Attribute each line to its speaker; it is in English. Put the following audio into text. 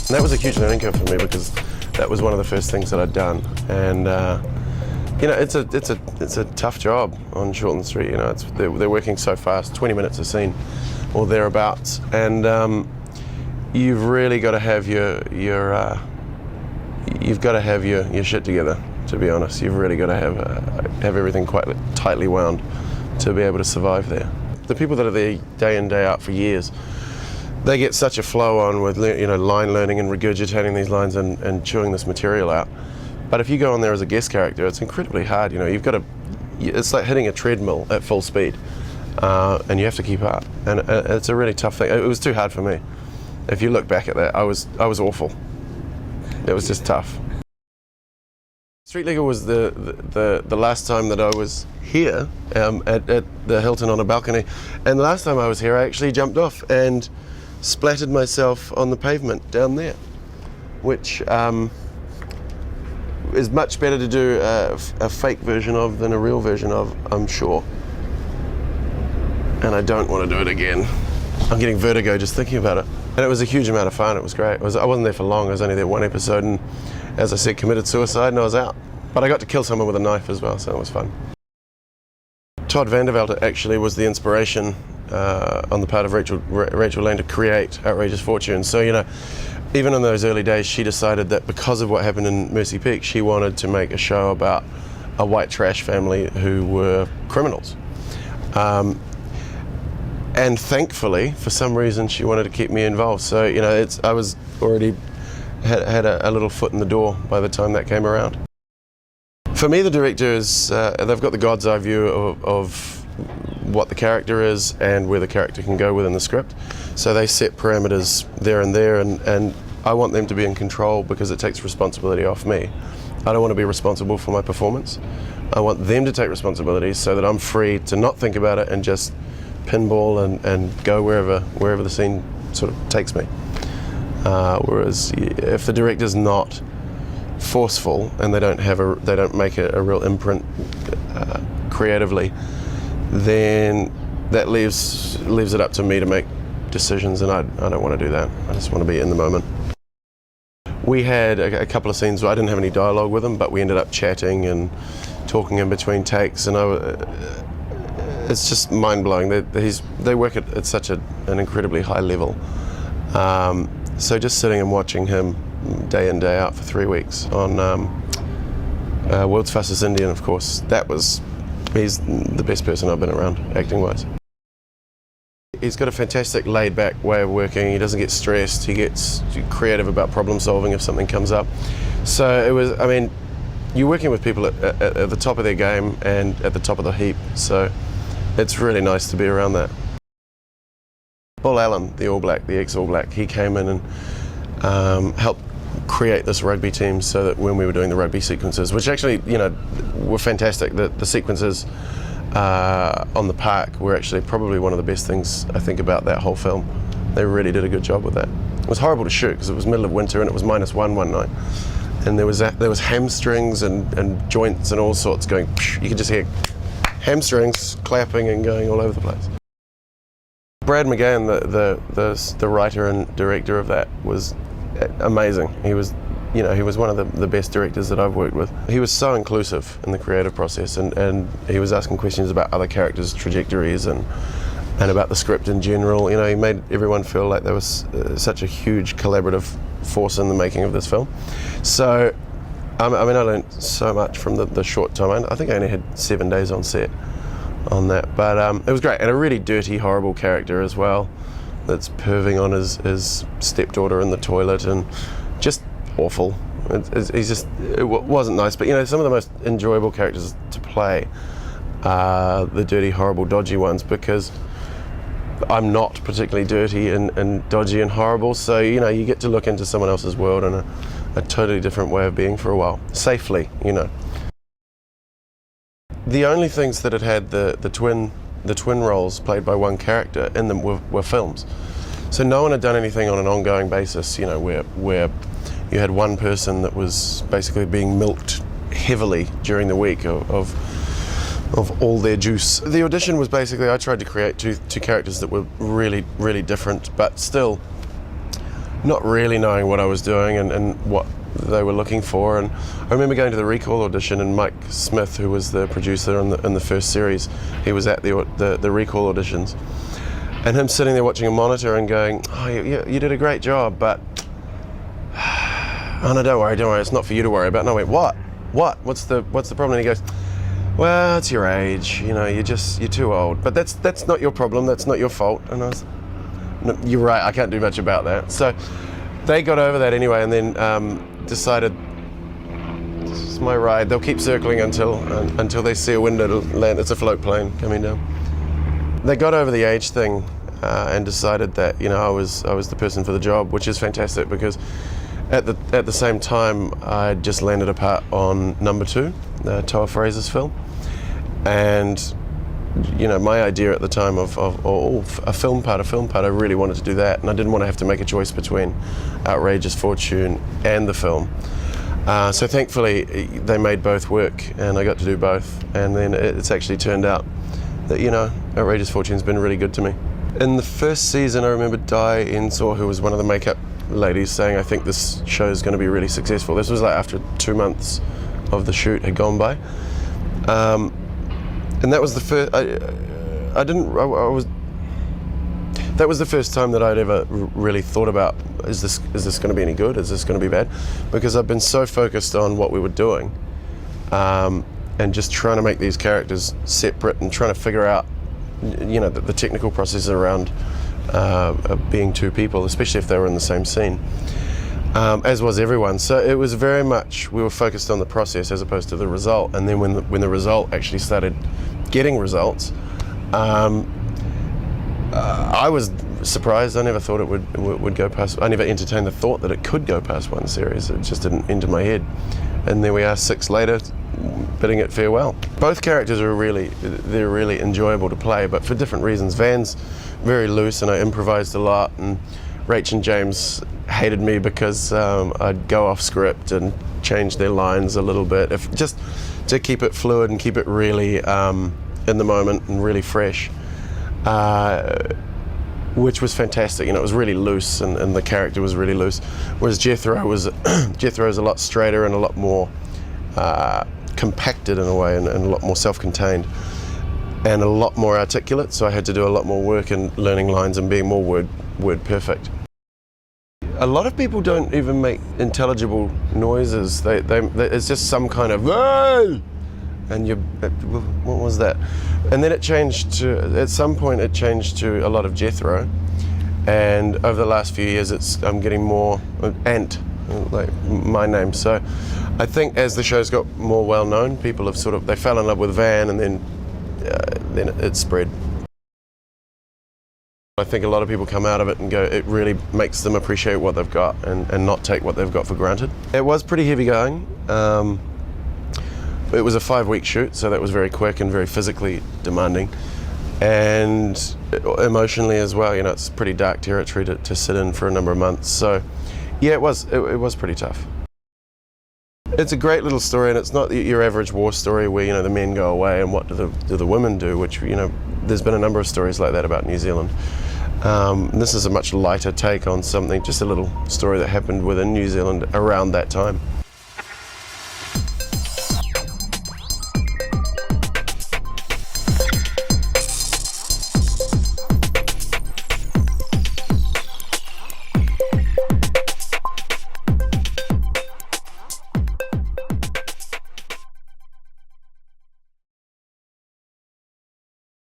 Speaker 1: And that was a huge learning curve for me because that was one of the first things that I'd done. And you know, it's a tough job on Shortland Street. You know, they're working so fast, 20 minutes a scene or thereabouts, and you've really got to have your shit together. To be honest, you've really got to have everything quite tightly wound to be able to survive there. The people that are there day in, day out for years, they get such a flow on with, you know, line learning and regurgitating these lines and chewing this material out. But if you go on there as a guest character, it's incredibly hard. You know, you've got to, it's like hitting a treadmill at full speed, and you have to keep up. And it's a really tough thing. It was too hard for me. If you look back at that, I was awful. It was just tough. Street Legal was the last time that I was here at the Hilton on a balcony, and the last time I was here I actually jumped off and splattered myself on the pavement down there, which is much better to do a fake version of than a real version of, I'm sure. And I don't want to do it again. I'm getting vertigo just thinking about it. And it was a huge amount of fun. It was great. I wasn't there for long. I was only there one episode, and as I said, committed suicide and I was out. But I got to kill someone with a knife as well, so it was fun. Todd van der Velter actually was the inspiration on the part of Rachel Lane to create Outrageous Fortune. So, you know, even in those early days, she decided that because of what happened in Mercy Peak, she wanted to make a show about a white trash family who were criminals. And thankfully, for some reason, she wanted to keep me involved. So, you know, I was already had a little foot in the door by the time that came around. For me, the director is, they've got the God's eye view of what the character is and where the character can go within the script. So they set parameters there and there, and I want them to be in control because it takes responsibility off me. I don't want to be responsible for my performance. I want them to take responsibility so that I'm free to not think about it and just pinball and go wherever the scene sort of takes me. Whereas if the director's not forceful and they don't make a real imprint creatively, then that leaves it up to me to make decisions, and I don't want to do that. I just want to be in the moment. We had a couple of scenes where I didn't have any dialogue with him, but we ended up chatting and talking in between takes, and it's just mind-blowing. They work at such an incredibly high level. So just sitting and watching him day in, day out for 3 weeks on World's Fastest Indian, of course, he's the best person I've been around, acting-wise. He's got a fantastic laid-back way of working. He doesn't get stressed. He gets creative about problem-solving if something comes up. So it was, I mean, you're working with people at the top of their game and at the top of the heap, so it's really nice to be around that. Paul Allen, the All Black, the ex-All Black, he came in and helped create this rugby team so that when we were doing the rugby sequences, which actually, you know, were fantastic, the sequences on the park were actually probably one of the best things I think about that whole film. They really did a good job with that. It was horrible to shoot because it was middle of winter and it was -1 one night, and there was hamstrings and joints and all sorts going. You could just hear hamstrings clapping and going all over the place. Brad McGann, the writer and director of that, was amazing. He was one of the best directors that I've worked with. He was so inclusive in the creative process, and he was asking questions about other characters' trajectories and about the script in general. You know, he made everyone feel like there was such a huge collaborative force in the making of this film. So, I mean, I learned so much from the short time. I think I only had 7 days on set on that, but it was great, and a really dirty, horrible character as well that's perving on his stepdaughter in the toilet, and just awful. It wasn't nice, but you know, some of the most enjoyable characters to play are the dirty, horrible, dodgy ones, because I'm not particularly dirty and dodgy and horrible, so you know, you get to look into someone else's world in a totally different way of being for a while, safely, you know. The only things that had the twin roles played by one character in them were films. So no one had done anything on an ongoing basis, you know, where you had one person that was basically being milked heavily during the week of all their juice. The audition was basically, I tried to create two characters that were really, really different, but still not really knowing what I was doing and what they were looking for. And I remember going to the recall audition, and Mike Smith, who was the producer in the first series, he was at the recall auditions, and him sitting there watching a monitor and going, "Oh, you did a great job, but oh no, don't worry, it's not for you to worry about." And I went, "What? What's the problem?" And he goes, "Well, it's your age. You know, you're too old. But that's not your problem. That's not your fault." And I was, "No, you're right. I can't do much about that." So they got over that anyway, and then decided, "This is my ride. They'll keep circling until they see a window land. It's a float plane coming down." They got over the age thing and decided that, you know, I was the person for the job, which is fantastic, because at the same time I just landed a part on Number 2, Toa Fraser's film, and you know, my idea at the time of a film part, I really wanted to do that, and I didn't want to have to make a choice between Outrageous Fortune and the film. So thankfully they made both work, and I got to do both, and then it's actually turned out that, you know, Outrageous Fortune's been really good to me. In the first season, I remember Di Ensor, who was one of the makeup ladies, saying, "I think this show is going to be really successful." This was like after 2 months of the shoot had gone by. And that was the first. That was the first time that I'd ever really thought about, is this going to be any good? Is this going to be bad? Because I've been so focused on what we were doing, and just trying to make these characters separate and trying to figure out, you know, the technical process around being two people, especially if they were in the same scene. As was everyone. So it was very much, we were focused on the process as opposed to the result. And then when the result actually started getting results, I was surprised. I never thought it would go past. I never entertained the thought that it could go past one series. It just didn't enter my head. And there we are 6 later, bidding it farewell. Both characters are really enjoyable to play, but for different reasons. Van's very loose, and I improvised a lot, and Rach and James hated me because I'd go off script and change their lines a little bit, just to keep it fluid and keep it really in the moment and really fresh, which was fantastic. You know, it was really loose, and the character was really loose. Whereas Jethro's a lot straighter and a lot more compacted in a way, and a lot more self-contained, and a lot more articulate. So I had to do a lot more work in learning lines and being more word perfect. A lot of people don't even make intelligible noises. It's just some kind of "Hey!" and what was that? And then it changed to, at some point it changed to a lot of Jethro, and over the last few years I'm getting more Ant, like my name. So I think as the show's got more well known, people have they fell in love with Van, and then it spread. I think a lot of people come out of it and go, it really makes them appreciate what they've got and not take what they've got for granted. It was pretty heavy going. It was a 5-week shoot, so that was very quick and very physically demanding, and emotionally as well. You know, it's pretty dark territory to sit in for a number of months. So yeah, it was pretty tough. It's a great little story, and it's not your average war story where, you know, the men go away and what do the women do, which, you know, there's been a number of stories like that about New Zealand. This is a much lighter take on something, just a little story that happened within New Zealand around that time.